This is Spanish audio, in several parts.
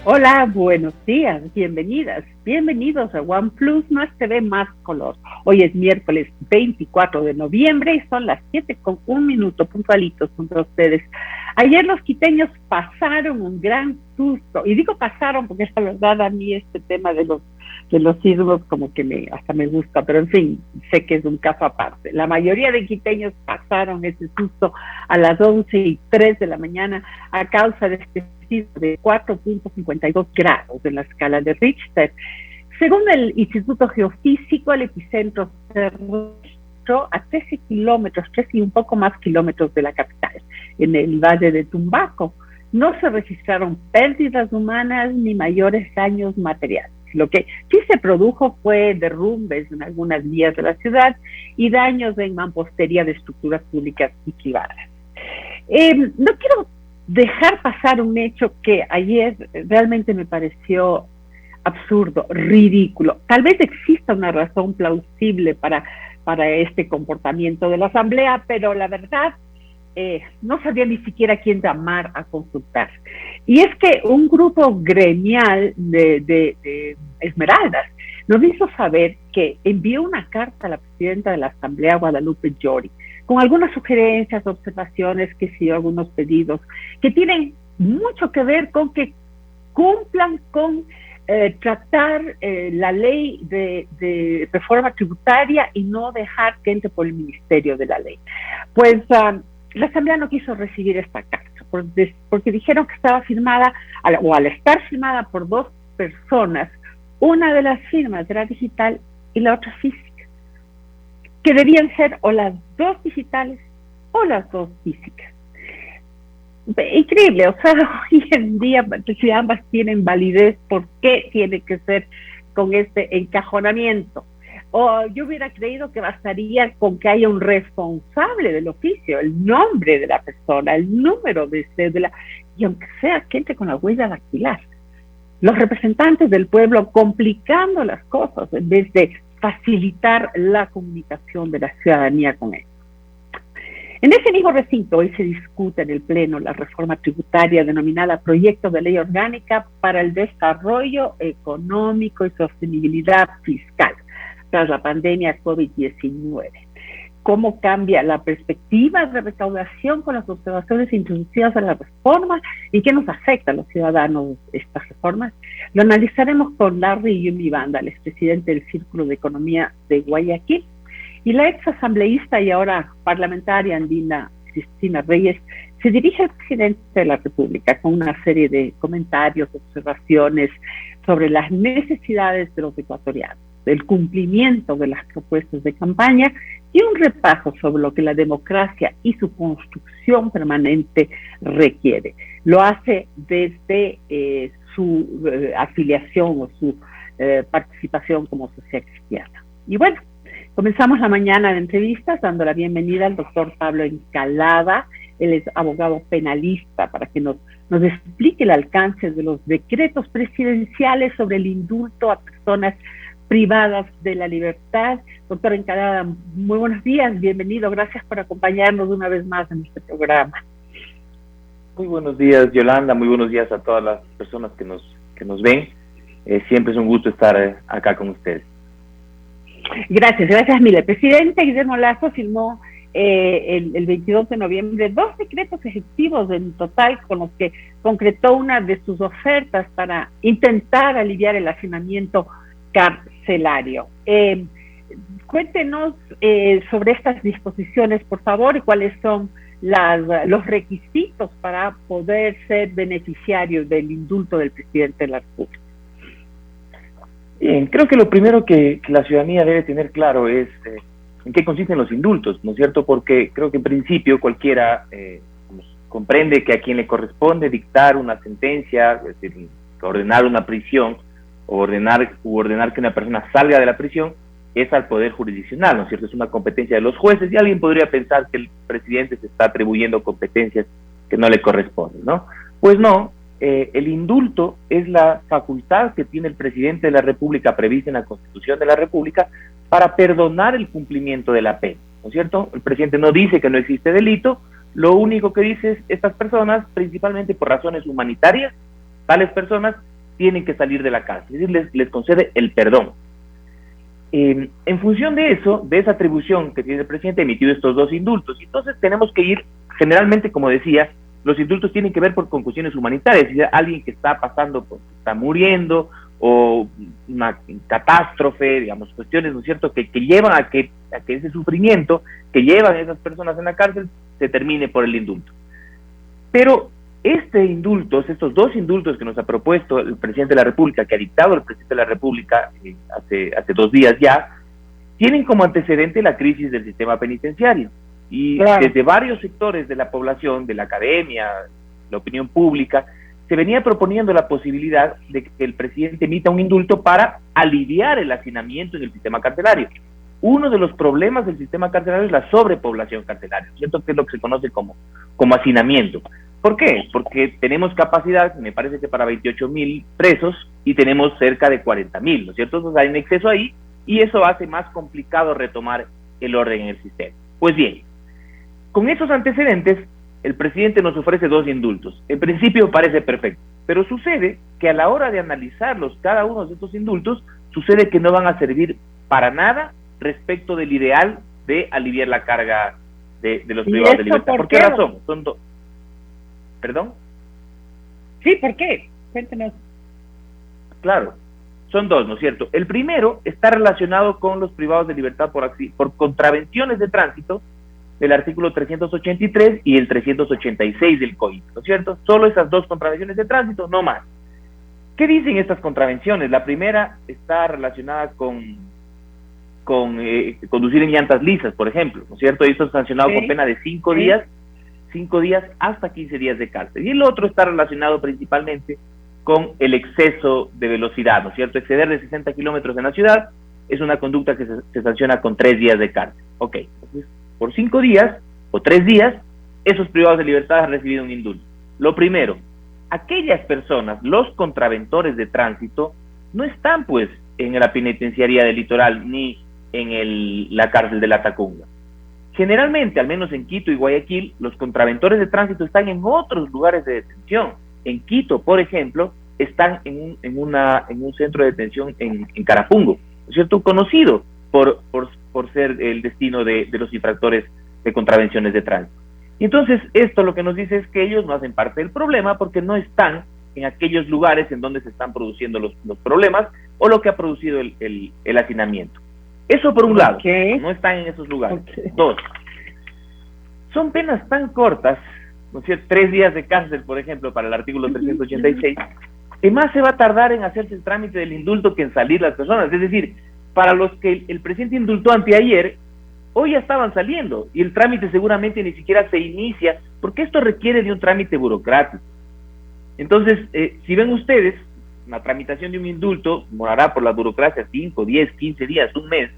Hola, buenos días, bienvenidas, bienvenidos a OnePlus Más TV Más Color. Hoy es miércoles 24 de noviembre y son las 7:01 puntualitos junto a ustedes. Ayer los quiteños pasaron un gran susto, y digo pasaron porque la verdad a mí este tema de los sismos como que hasta me gusta, pero en fin, sé que es un caso aparte. La mayoría de quiteños pasaron ese susto a las 11:03 de la mañana a causa de este sismo de 4.52 grados en la escala de Richter. Según el Instituto Geofísico, el epicentro se registró a 13 kilómetros, 13 y un poco más kilómetros de la capital, en el Valle de Tumbaco. No se registraron pérdidas humanas ni mayores daños materiales. Lo que sí se produjo fue derrumbes en algunas vías de la ciudad y daños en mampostería de estructuras públicas y privadas. No quiero dejar pasar un hecho que ayer realmente me pareció absurdo, ridículo. Tal vez exista una razón plausible para este comportamiento de la Asamblea, pero la verdad no sabía ni siquiera quién llamar a consultar. Y es que un grupo gremial de Esmeraldas nos hizo saber que envió una carta a la presidenta de la Asamblea, Guadalupe Llori, con algunas sugerencias, observaciones, que sí, algunos pedidos, que tienen mucho que ver con que cumplan con tratar la ley de reforma tributaria y no dejar que entre por el Ministerio de la Ley. Pues la Asamblea no quiso recibir esta carta porque dijeron que estaba firmada, o al estar firmada por dos personas, una de las firmas era digital y la otra física, que debían ser o las dos digitales o las dos físicas. Increíble, o sea, hoy en día, si ambas tienen validez, ¿por qué tiene que ser con este encajonamiento? O yo hubiera creído que bastaría con que haya un responsable del oficio, el nombre de la persona, el número de cédula, y aunque sea que entre con la huella dactilar. Los representantes del pueblo complicando las cosas en vez de facilitar la comunicación de la ciudadanía con ellos. En ese mismo recinto hoy se discute en el Pleno la reforma tributaria denominada Proyecto de Ley Orgánica para el Desarrollo Económico y Sostenibilidad Fiscal tras la pandemia COVID-19. ¿Cómo cambia la perspectiva de recaudación con las observaciones introducidas en la reforma y qué nos afecta a los ciudadanos estas reformas? Lo analizaremos con Larry Yumi Banda, el expresidente del Círculo de Economía de Guayaquil, y la ex asambleísta y ahora parlamentaria andina Cristina Reyes se dirige al presidente de la República con una serie de comentarios, observaciones sobre las necesidades de los ecuatorianos, del cumplimiento de las propuestas de campaña y un repaso sobre lo que la democracia y su construcción permanente requiere. Lo hace desde su afiliación o su participación como sociedad cristiana. Y bueno, comenzamos la mañana de entrevistas dando la bienvenida al doctor Pablo Encalada. Él es abogado penalista, para que nos explique el alcance de los decretos presidenciales sobre el indulto a personas privadas de la libertad. Doctor Encalada, muy buenos días, bienvenido, gracias por acompañarnos una vez más en este programa. Muy buenos días, Yolanda, muy buenos días a todas las personas que nos ven. Siempre es un gusto estar acá con ustedes. Gracias, Mire. El presidente Guillermo Lasso firmó el 22 de noviembre 2 decretos ejecutivos en total, con los que concretó una de sus ofertas para intentar aliviar el hacinamiento carcelario. Cuéntenos sobre estas disposiciones, por favor, y cuáles son los requisitos para poder ser beneficiario del indulto del presidente de la República. Bien, creo que lo primero que la ciudadanía debe tener claro es en qué consisten los indultos, ¿no es cierto? Porque creo que en principio cualquiera comprende que a quien le corresponde dictar una sentencia, es decir, ordenar una prisión o ordenar que una persona salga de la prisión, es al Poder Jurisdiccional, ¿no es cierto? Es una competencia de los jueces y alguien podría pensar que el presidente se está atribuyendo competencias que no le corresponden, ¿no? Pues no. El indulto es la facultad que tiene el presidente de la República prevista en la Constitución de la República para perdonar el cumplimiento de la pena, ¿no es cierto? El presidente no dice que no existe delito, lo único que dice es estas personas, principalmente por razones humanitarias, tales personas tienen que salir de la cárcel, es decir, les concede el perdón. En función de eso, de esa atribución que tiene el presidente, emitió estos 2 indultos. Entonces tenemos que ir, generalmente, como decía, los indultos tienen que ver con cuestiones humanitarias, es decir, alguien que está pasando, está muriendo, o una catástrofe, digamos, cuestiones, ¿no es cierto?, que llevan a que ese sufrimiento que llevan a esas personas en la cárcel se termine por el indulto. Pero estos 2 indultos que nos ha propuesto el presidente de la República, que ha dictado el presidente de la República hace 2 días ya, tienen como antecedente la crisis del sistema penitenciario. Y claro, desde varios sectores de la población, de la academia, la opinión pública, se venía proponiendo la posibilidad de que el presidente emita un indulto para aliviar el hacinamiento en el sistema carcelario. Uno de los problemas del sistema carcelario es la sobrepoblación carcelaria, ¿cierto?, que es lo que se conoce como hacinamiento. ¿Por qué? Porque tenemos capacidad, me parece que para 28,000 presos, y tenemos cerca de 40,000, ¿no es cierto? Entonces hay un exceso ahí, y eso hace más complicado retomar el orden en el sistema. Pues bien, con esos antecedentes, el presidente nos ofrece 2 indultos. En principio parece perfecto, pero sucede que a la hora de analizarlos, cada uno de estos indultos, sucede que no van a servir para nada respecto del ideal de aliviar la carga de los privados de libertad. ¿Por qué razón? Son 2. ¿Perdón? Sí, ¿por qué? Cuéntenos. Claro, son 2, ¿no es cierto? El primero está relacionado con los privados de libertad por contravenciones de tránsito del artículo 383 y el 386 del Código, ¿no es cierto? Solo esas 2 contravenciones de tránsito, no más. ¿Qué dicen estas contravenciones? La primera está relacionada con conducir en llantas lisas, por ejemplo, ¿no es cierto? Y esto es sancionado con pena de 5 días, 5 días hasta 15 días de cárcel. Y el otro está relacionado principalmente con el exceso de velocidad, ¿no es cierto? Exceder de 60 kilómetros en la ciudad es una conducta que se sanciona con 3 días de cárcel. Ok, entonces, por 5 días o 3 días, esos privados de libertad han recibido un indulto. Lo primero, aquellas personas, los contraventores de tránsito, no están pues en la penitenciaría del Litoral ni en la cárcel de la Tacunga. Generalmente, al menos en Quito y Guayaquil, los contraventores de tránsito están en otros lugares de detención. En Quito, por ejemplo, están en un centro de detención en Carapungo, ¿no es cierto?, conocido por ser el destino de los infractores de contravenciones de tránsito. Y entonces esto lo que nos dice es que ellos no hacen parte del problema porque no están en aquellos lugares en donde se están produciendo los problemas o lo que ha producido el hacinamiento. Eso por un lado, no están en esos lugares. 2, son penas tan cortas, ¿no es cierto?, 3 días de cárcel, por ejemplo, para el artículo 386, que más se va a tardar en hacerse el trámite del indulto que en salir las personas. Es decir, para los que el presidente indultó anteayer, hoy ya estaban saliendo, y el trámite seguramente ni siquiera se inicia, porque esto requiere de un trámite burocrático. Entonces, si ven ustedes, la tramitación de un indulto demorará por la burocracia 5, 10, 15 días, un mes,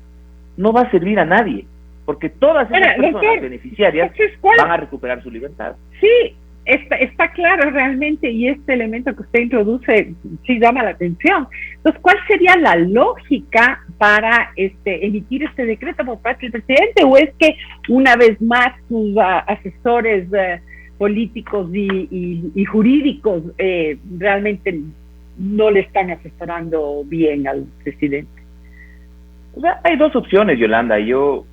no va a servir a nadie, porque todas esas personas beneficiarias van a recuperar su libertad. Sí, está claro realmente, y este elemento que usted introduce sí llama la atención. Entonces, ¿cuál sería la lógica para emitir este decreto por parte del presidente? ¿O es que una vez más sus asesores políticos y jurídicos realmente no le están asesorando bien al presidente? O sea, hay 2 opciones, Yolanda. Yo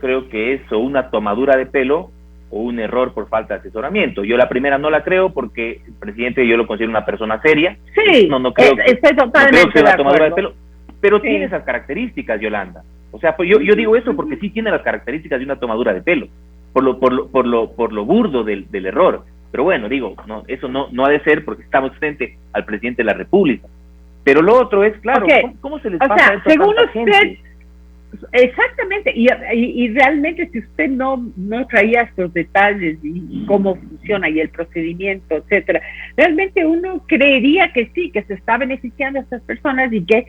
creo que es o una tomadura de pelo o un error por falta de asesoramiento. Yo la primera no la creo porque el presidente yo lo considero una persona seria. Sí, no creo estoy totalmente no creo que sea una tomadura de pelo, pero sí, tiene esas características, Yolanda. O sea, pues yo digo eso porque sí tiene las características de una tomadura de pelo, por lo burdo del error. Pero bueno, digo, no, eso no ha de ser porque estamos frente al presidente de la República. Pero lo otro es, claro, ¿cómo se les pasa esto a tanta gente? Exactamente, y realmente si usted no traía estos detalles y cómo funciona y el procedimiento, etcétera, realmente uno creería que sí, que se está beneficiando a estas personas y que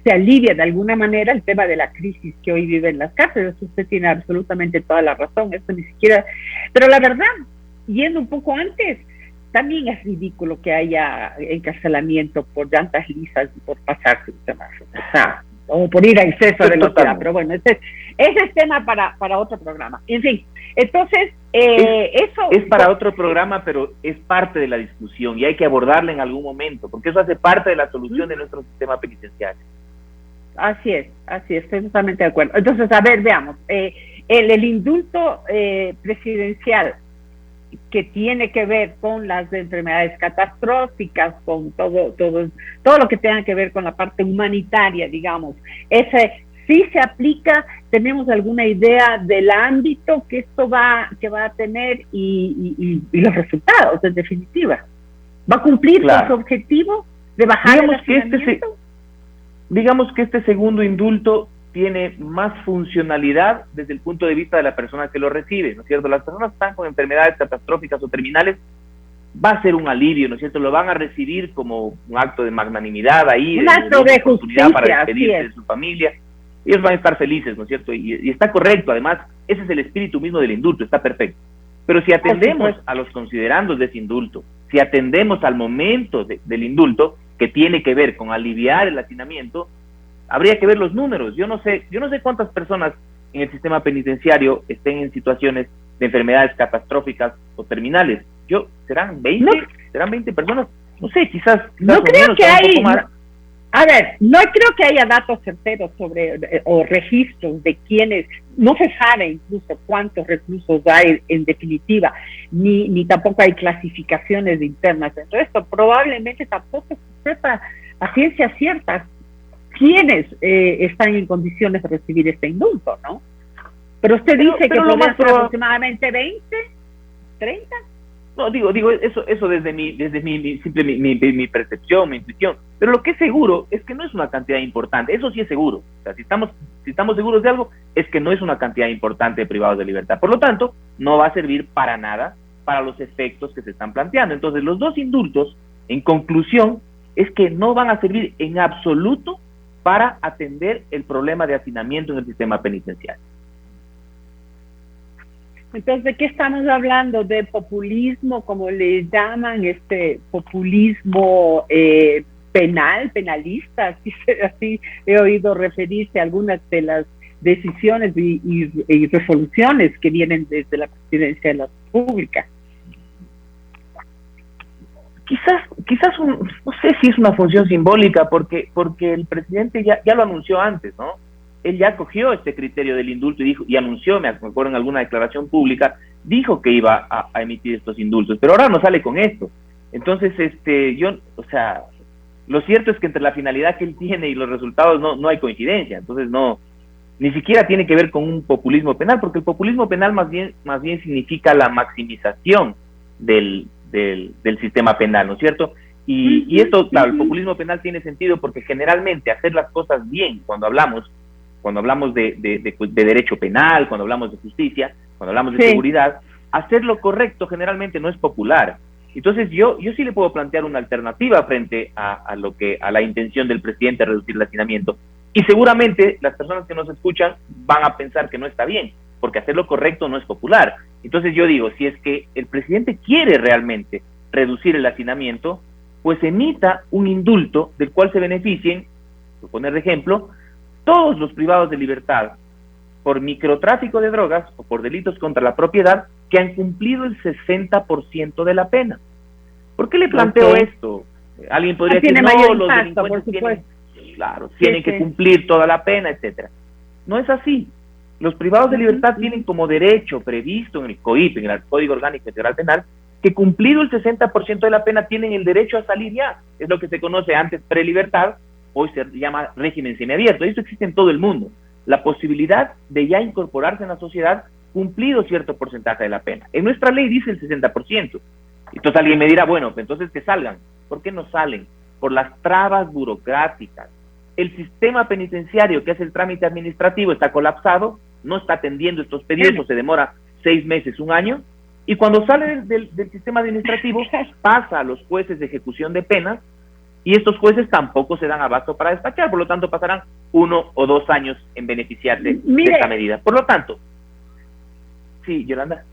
se alivia de alguna manera el tema de la crisis que hoy viven las cárceles. Usted tiene absolutamente toda la razón, eso ni siquiera, pero la verdad, yendo un poco antes, también es ridículo que haya encarcelamiento por llantas lisas y por pasarse un semáforo, o por ir a exceso de velocidad, pero bueno, ese es tema para otro programa. En fin, entonces, Eso es para otro programa, pero es parte de la discusión y hay que abordarla en algún momento, porque eso hace parte de la solución de nuestro sistema penitenciario. Así es, estoy totalmente de acuerdo. Entonces, a ver, veamos, el indulto presidencial que tiene que ver con las enfermedades catastróficas, con todo lo que tenga que ver con la parte humanitaria, digamos, ese sí se aplica. ¿Tenemos alguna idea del ámbito que esto va a tener y los resultados, en definitiva? ¿Va a cumplir con su objetivo de bajar el hacinamiento? Digamos que este segundo indulto tiene más funcionalidad desde el punto de vista de la persona que lo recibe, ¿no es cierto? Las personas que están con enfermedades catastróficas o terminales, va a ser un alivio, ¿no es cierto? Lo van a recibir como un acto de magnanimidad ahí, un acto de justicia para despedirse de su familia. Ellos van a estar felices, ¿no es cierto? Y está correcto, además, ese es el espíritu mismo del indulto, está perfecto. Pero si atendemos a los considerandos de ese indulto, si atendemos al momento del indulto, que tiene que ver con aliviar el hacinamiento, habría que ver los números. Yo no sé cuántas personas en el sistema penitenciario estén en situaciones de enfermedades catastróficas o terminales. ¿Serán 20? No, ¿serán 20 personas? No sé, quizás no creo menos, que hay. A ver, no creo que haya datos certeros o registros de quiénes, no se sabe incluso cuántos reclusos hay en definitiva, ni tampoco hay clasificaciones internas dentro de esto. Probablemente tampoco se sepa a ciencia cierta quiénes están en condiciones de recibir este indulto, ¿no? Pero usted dice que podría ser aproximadamente 20, 30. No, digo eso desde mi percepción, mi intuición. Pero lo que es seguro es que no es una cantidad importante. Eso sí es seguro. O sea, si estamos seguros de algo, es que no es una cantidad importante de privados de libertad. Por lo tanto, no va a servir para nada para los efectos que se están planteando. Entonces, los dos indultos, en conclusión, es que no van a servir en absoluto para atender el problema de hacinamiento en el sistema penitenciario. Entonces, ¿de qué estamos hablando? ¿De populismo, como le llaman, populismo penalista? Así he oído referirse a algunas de las decisiones y resoluciones que vienen desde la Presidencia de la República. Quizás no sé si es una función simbólica, porque el presidente ya lo anunció antes, ¿no? Él ya cogió este criterio del indulto y anunció, me acuerdo en alguna declaración pública, dijo que iba a emitir estos indultos, pero ahora no sale con esto. Entonces, lo cierto es que entre la finalidad que él tiene y los resultados no hay coincidencia. Entonces ni siquiera tiene que ver con un populismo penal, porque el populismo penal más bien significa la maximización del sistema penal, ¿no es cierto? Y esto, claro, el populismo penal tiene sentido porque generalmente hacer las cosas bien, cuando hablamos de derecho penal, cuando hablamos de justicia, cuando hablamos de seguridad, hacer lo correcto generalmente no es popular. Entonces yo sí le puedo plantear una alternativa frente a la intención del presidente de reducir el hacinamiento, y seguramente las personas que nos escuchan van a pensar que no está bien, porque hacer lo correcto no es popular. Entonces yo digo, si es que el presidente quiere realmente reducir el hacinamiento, pues emita un indulto del cual se beneficien, por poner de ejemplo, todos los privados de libertad por microtráfico de drogas o por delitos contra la propiedad que han cumplido el 60% de la pena. ¿Por qué le planteo esto? Alguien podría decir, no, los delincuentes tienen que cumplir toda la pena, etcétera. No es así. Los privados de libertad tienen como derecho previsto en el COIP, en el Código Orgánico Integral Penal, que cumplido el 60% de la pena tienen el derecho a salir ya. Es lo que se conoce antes prelibertad, hoy se llama régimen semiabierto. Esto existe en todo el mundo. La posibilidad de ya incorporarse en la sociedad cumplido cierto porcentaje de la pena. En nuestra ley dice el 60%. Entonces alguien me dirá, bueno, pues entonces que salgan. ¿Por qué no salen? Por las trabas burocráticas. El sistema penitenciario, que es el trámite administrativo, está colapsado, no está atendiendo estos pedidos, o se demora 6 meses, 1 año, y cuando sale del sistema administrativo pasa a los jueces de ejecución de penas, y estos jueces tampoco se dan abasto para despachar, por lo tanto pasarán 1 o 2 años en beneficiarse de esta medida. Por lo tanto, sí, Yolanda.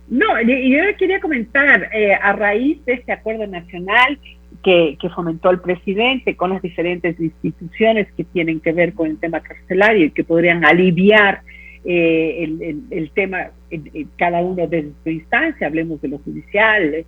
No, yo quería comentar, a raíz de este acuerdo nacional que fomentó el presidente con las diferentes instituciones que tienen que ver con el tema carcelario y que podrían aliviar el tema cada uno de su instancia, hablemos de lo judicial,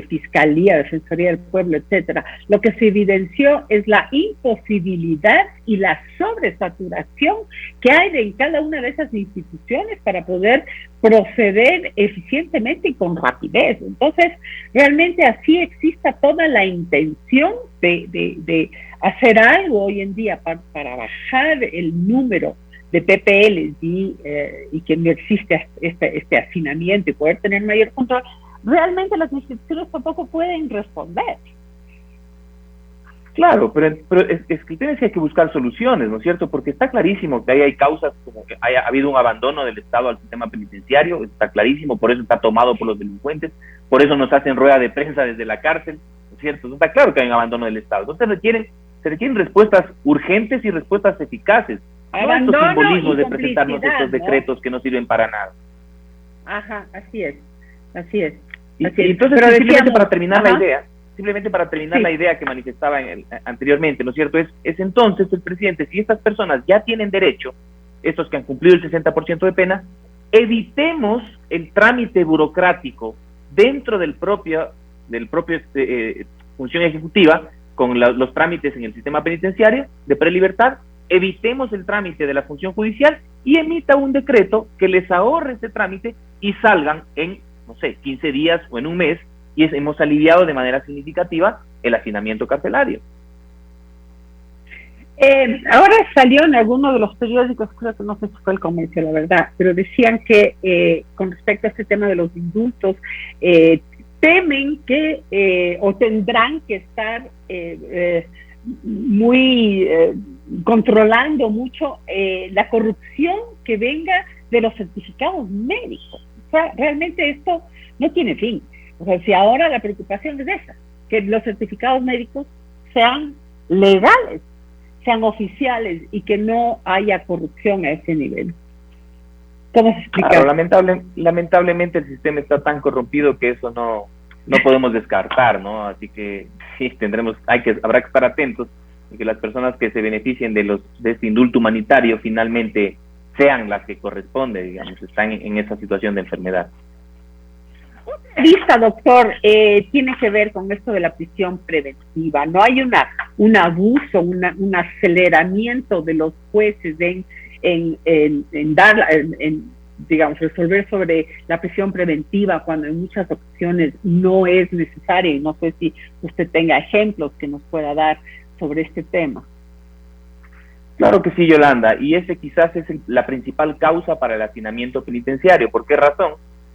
fiscalía, defensoría del pueblo, etcétera. Lo que se evidenció es la imposibilidad y la sobresaturación que hay en cada una de esas instituciones para poder proceder eficientemente y con rapidez. Entonces, realmente así exista toda la intención de hacer algo hoy en día para bajar el número de PPLs y que no existe este hacinamiento y poder tener mayor control, realmente las instituciones tampoco pueden responder. Claro, pero es que tienes que buscar soluciones, ¿no es cierto? Porque está clarísimo que ahí hay causas como que haya habido un abandono del Estado al sistema penitenciario, está clarísimo, por eso está tomado por los delincuentes, por eso nos hacen rueda de prensa desde la cárcel, ¿no es cierto? Está claro que hay un abandono del Estado. Entonces se requieren respuestas urgentes y respuestas eficaces. Abandono, no estos simbolismos de ¿no? presentarnos estos decretos que no sirven para nada. Ajá, así es. Y entonces, pero simplemente para terminar la idea que manifestaba anteriormente, ¿no es cierto? Es entonces el presidente, si estas personas ya tienen derecho, estos que han cumplido el 60% de pena, evitemos el trámite burocrático dentro del propio función ejecutiva, con los trámites en el sistema penitenciario de prelibertad, evitemos el trámite de la función judicial y emita un decreto que les ahorre ese trámite y salgan en, no sé, 15 días o en un mes, y hemos aliviado de manera significativa el hacinamiento carcelario. Ahora salió en alguno de los periódicos, creo que no sé si fue El Comercio, la verdad, pero decían que con respecto a este tema de los indultos, temen que o tendrán que estar muy controlando mucho la corrupción que venga de los certificados médicos. O sea, realmente esto no tiene fin. O sea, si ahora la preocupación es esa, que los certificados médicos sean legales, sean oficiales y que no haya corrupción a ese nivel. ¿Cómo se explica? Claro, lamentablemente el sistema está tan corrompido que eso no podemos descartar, ¿no? Así que sí, habrá que estar atentos y que las personas que se beneficien de este indulto humanitario finalmente sean las que corresponde, digamos, están en esa situación de enfermedad. Otra vista, doctor, tiene que ver con esto de la prisión preventiva. No hay un abuso, un aceleramiento de los jueces digamos, resolver sobre la prisión preventiva cuando en muchas ocasiones no es necesaria, y no sé si usted tenga ejemplos que nos pueda dar sobre este tema. Claro que sí, Yolanda, y ese quizás es la principal causa para el hacinamiento penitenciario. ¿Por qué razón?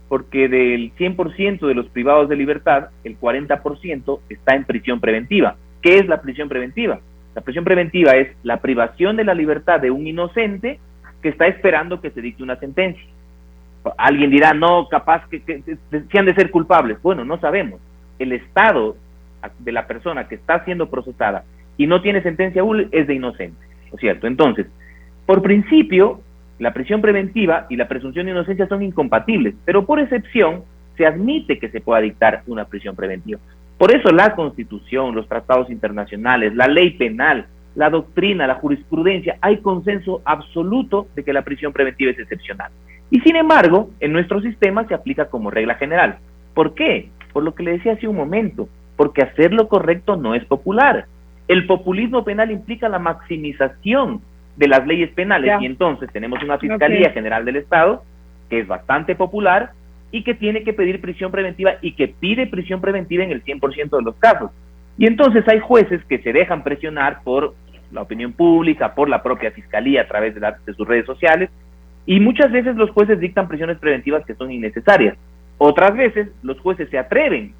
Porque del 100% de los privados de libertad, el 40% está en prisión preventiva. ¿Qué es la prisión preventiva? La prisión preventiva es la privación de la libertad de un inocente que está esperando que se dicte una sentencia. Alguien dirá, no, capaz que han de ser culpables. Bueno, no sabemos. El estado de la persona que está siendo procesada y no tiene sentencia aún es de inocente, ¿no es cierto? Entonces, por principio, la prisión preventiva y la presunción de inocencia son incompatibles, pero por excepción se admite que se pueda dictar una prisión preventiva. Por eso la Constitución, los tratados internacionales, la ley penal, la doctrina, la jurisprudencia, hay consenso absoluto de que la prisión preventiva es excepcional. Y sin embargo, en nuestro sistema se aplica como regla general. ¿Por qué? Por lo que le decía hace un momento, porque hacer lo correcto no es popular. El populismo penal implica la maximización de las leyes penales, y entonces tenemos una Fiscalía General del Estado que es bastante popular y que tiene que pedir prisión preventiva y que pide prisión preventiva en el 100% de los casos. Y entonces hay jueces que se dejan presionar por la opinión pública, por la propia Fiscalía a través de sus redes sociales, y muchas veces los jueces dictan prisiones preventivas que son innecesarias. Otras veces los jueces se atreven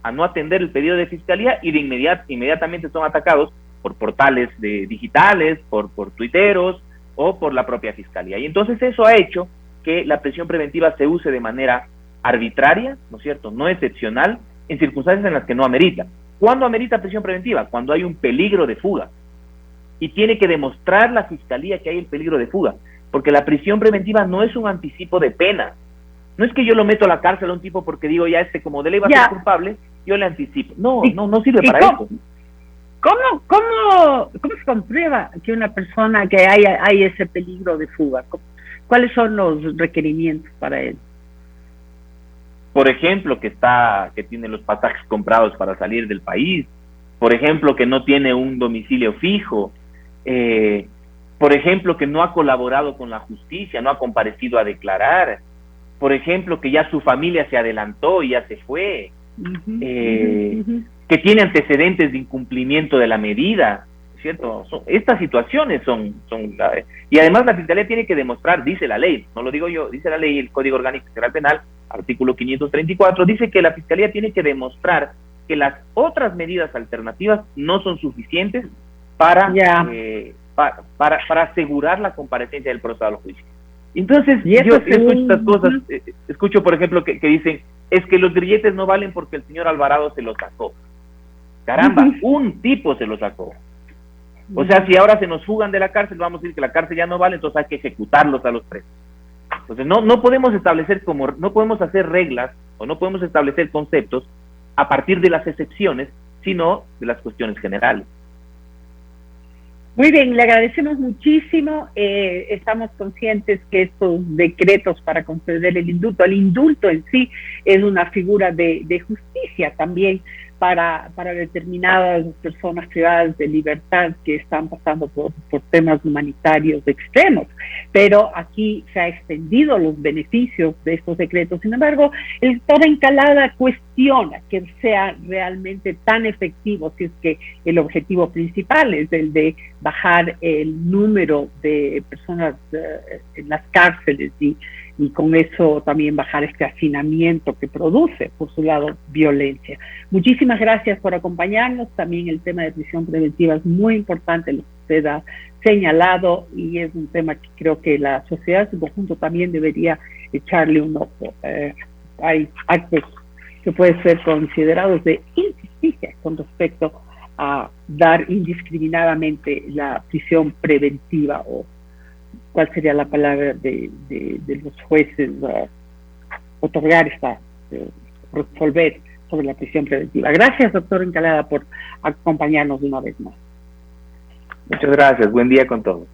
a no atender el pedido de Fiscalía y inmediatamente son atacados por portales digitales, por tuiteros o por la propia Fiscalía. Y entonces eso ha hecho que la prisión preventiva se use de manera arbitraria, ¿no es cierto?, no excepcional, en circunstancias en las que no amerita. ¿Cuándo amerita prisión preventiva? Cuando hay un peligro de fuga. Y tiene que demostrar la Fiscalía que hay el peligro de fuga, porque la prisión preventiva no es un anticipo de pena. No es que yo lo meto a la cárcel a un tipo porque digo, ya como de ley va a ser culpable, yo le anticipo. No sirve para eso. ¿Cómo se comprueba que una persona que hay ese peligro de fuga? ¿Cuáles son los requerimientos para él? por ejemplo, que tiene los pasajes comprados para salir del país, por ejemplo, que no tiene un domicilio fijo, por ejemplo, que no ha colaborado con la justicia, no ha comparecido a declarar, por ejemplo, que ya su familia se adelantó y ya se fue, que tiene antecedentes de incumplimiento de la medida, ¿cierto? Estas situaciones y además la Fiscalía tiene que demostrar, dice la ley, no lo digo yo, dice la ley, el Código Orgánico Integral Penal, artículo 534, dice que la Fiscalía tiene que demostrar que las otras medidas alternativas no son suficientes para asegurar la comparecencia del procesado al juicio. Entonces, yo escucho estas cosas, escucho, por ejemplo, que dicen, es que los grilletes no valen porque el señor Alvarado se los sacó. Caramba, un tipo se los sacó. O sea, si ahora se nos fugan de la cárcel, vamos a decir que la cárcel ya no vale, entonces hay que ejecutarlos a los presos. Entonces, no podemos establecer no podemos hacer reglas o no podemos establecer conceptos a partir de las excepciones, sino de las cuestiones generales. Muy bien, le agradecemos muchísimo. Estamos conscientes que estos decretos para conceder el indulto en sí es una figura de justicia también para determinadas personas privadas de libertad que están pasando por temas humanitarios extremos. Pero aquí se ha extendido los beneficios de estos decretos. Sin embargo, el doctor Encalada cuestiona que sea realmente tan efectivo si es que el objetivo principal es el de bajar el número de personas en las cárceles y con eso también bajar este hacinamiento que produce, por su lado, violencia. Muchísimas gracias por acompañarnos. También el tema de prisión preventiva es muy importante, lo que usted ha señalado, y es un tema que creo que la sociedad en su conjunto también debería echarle un ojo. Hay actos que pueden ser considerados de injusticia con respecto a dar indiscriminadamente la prisión preventiva, o cuál sería la palabra de los jueces, otorgar resolver sobre la prisión preventiva. Gracias, doctor Encalada, por acompañarnos de una vez más. Muchas gracias. Buen día con todos.